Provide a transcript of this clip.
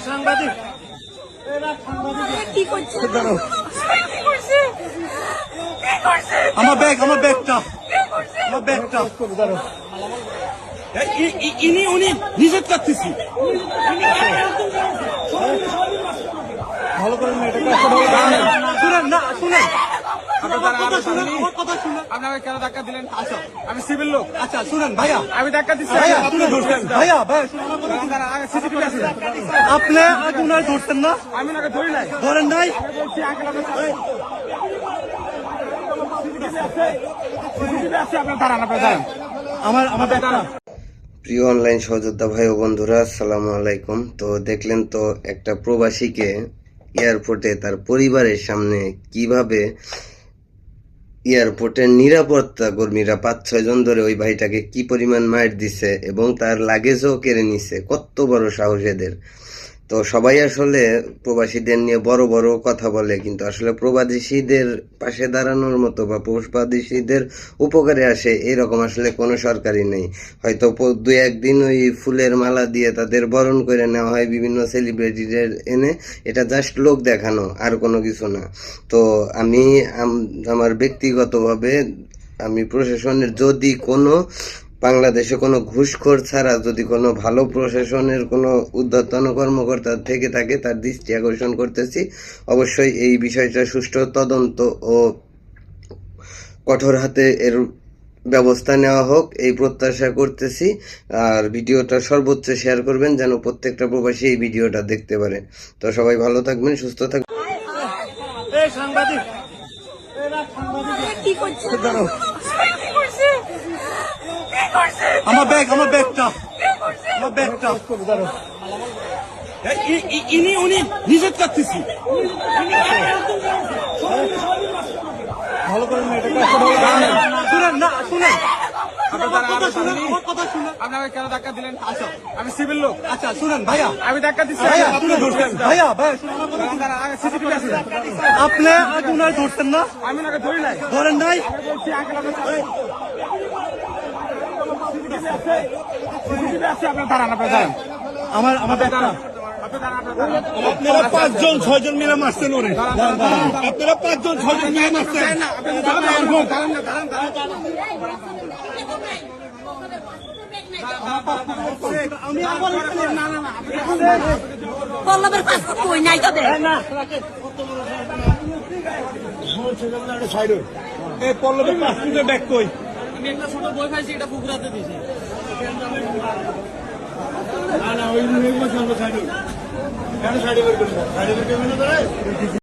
সাংবাদিক কি করছে? আমার ব্যাগটা উনি নিষেধ করতেছি ভালো করে শুনেন না শুনেন আপনাকে কেন ধাক্কা দিলেন? আসো, আমি সিভিল লোক। আচ্ছা শুনেন ভাইয়া, আমি ধাক্কা দিচ্ছি। ভাইয়া আপনি আজ উনার ধরতেন না? আমি ওনাকে ধরি নাই। ধরেন নাই? বলছি আঙ্কেল আপনার দাঁড়ান, আপনার দাঁড়ান। আমার ব্যাগটা প্রিয় অনলাইন সহযোদ্ধা ভাই ও বন্ধুরা, আসসালামু আলাইকুম। তো দেখলেন তো একটা প্রবাসীকে এয়ারপোর্টে তার পরিবারের সামনে কিভাবে এয়ারপোর্টের নিরাপত্তা কর্মীরা 5-6 জন ধরে ওই ভাইটাকে কি পরিমাণ মার দিছে এবং তার লাগেজও কেড়ে নিছে। কত বড় সাহস এদের! তো সবাই আসলে প্রবাসীদের নিয়ে বড় বড় কথা বলে, কিন্তু আসলে প্রবাসীদের পাশে দাঁড়ানোর মতো বা প্রবাসীদের উপকারে আসে এরকম আসলে কোনো সরকারই নেই। হয়তো 2-1 দিন ওই ফুলের মালা দিয়ে তাদের বরণ করে নেওয়া হয় বিভিন্ন সেলিব্রিটিদের এনে, এটা জাস্ট লোক দেখানো, আর কোনো কিছু না। তো আমি আমার ব্যক্তিগতভাবে আমি প্রশাসনের যদি কোনো বাংলাদেশে কোনো ঘুষখোর ছাড়া যদি কোনো ভালো প্রশাসনের কোনো ঊর্ধ্বতন কর্মকর্তা থেকে থাকে তার দৃষ্টি আকর্ষণ করতেছি। অবশ্যই এই বিষয়টা সুষ্ঠু তদন্ত ও কঠোর হাতে এর ব্যবস্থা নেওয়া হোক, এই প্রত্যাশা করতেছি। আর ভিডিওটা সর্বোচ্চ শেয়ার করবেন যেন প্রত্যেকটা প্রবাসী এই ভিডিওটা দেখতে পারে। তো সবাই ভালো থাকবেন, সুস্থ থাকবেন। সাংবাদিক কি করছে? আমার ব্যাগটা উনি নিষেধ করতেছি ভালো করে শুনেন না শুনেন আপনাকে কেন ধাক্কা দিলেন? আসো, আমি সিভিল লোক। আচ্ছা শুনেন ভাইয়া, আমি ধাক্কা দিচ্ছি। ভাইয়া সিসিটিভি আছে। আপনি আজ উনার ধরতেন না? আমি ওনাকে ধরি নাই। ধরেন নাই? বলছি আঙ্কেল আপনার দাঁড়ান, আপনার দাঁড়ান। আমার ব্যাগটা আপনারা 5-6 জন মিলে মারছেন ওরে। আপনারা 5-6 জন মিলে মারছেন। পল্লবের পাসপোর্ট কই নাই তোদের? এই পল্লবের পাসপোর্টের ব্যাগ কই? আমি একটা ছোট বই পাইছি, এটা পুকুরাতে দিয়েছি। না ওই সাইড